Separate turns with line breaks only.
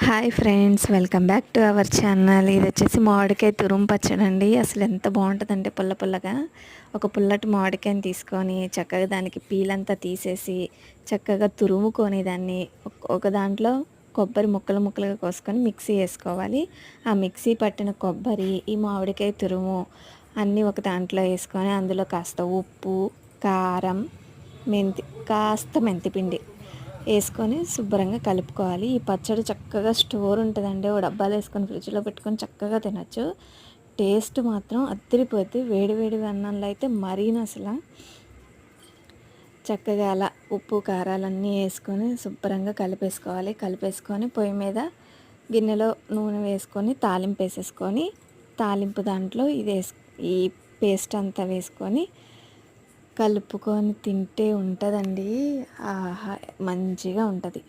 Hi friends, welcome back to our channel. ఇది వచ్చేసి మామిడికాయ తురుము పచ్చడి అండి. అసలు ఎంత బాగుంటుందంటే పుల్ల పుల్లగా ఒక పుల్లటి మామిడికాయని తీసుకొని చక్కగా దానికి పీలంతా తీసేసి చక్కగా తురుముకొని దాన్ని ఒక దాంట్లో కొబ్బరి ముక్కలు ముక్కలుగా కోసుకొని మిక్సీ వేసుకోవాలి. ఆ మిక్సీ పట్టిన కొబ్బరి, ఈ మామిడికాయ తురుము అన్నీ ఒక దాంట్లో వేసుకొని అందులో కాస్త ఉప్పు, కారం, కాస్త మెంతిపిండి వేసుకొని శుభ్రంగా కలుపుకోవాలి. ఈ పచ్చడి చక్కగా స్టోర్ ఉంటుందండి. ఓ డబ్బాలో వేసుకొని ఫ్రిడ్జ్లో పెట్టుకొని చక్కగా తినచ్చు. టేస్ట్ మాత్రం అద్దరిపోద్ది. వేడి వేడి అన్నంలో అయితే మరీను అసలు చక్కగా అలా ఉప్పు కారాలన్నీ వేసుకొని శుభ్రంగా కలిపేసుకొని పొయ్యి మీద గిన్నెలో నూనె వేసుకొని తాలింపు వేసేసుకొని తాలింపు దాంట్లో ఈ పేస్ట్ అంతా వేసుకొని కలుపుకొని తింటే ఉంటుందండి. ఆహా, మంచిగా ఉంటుంది.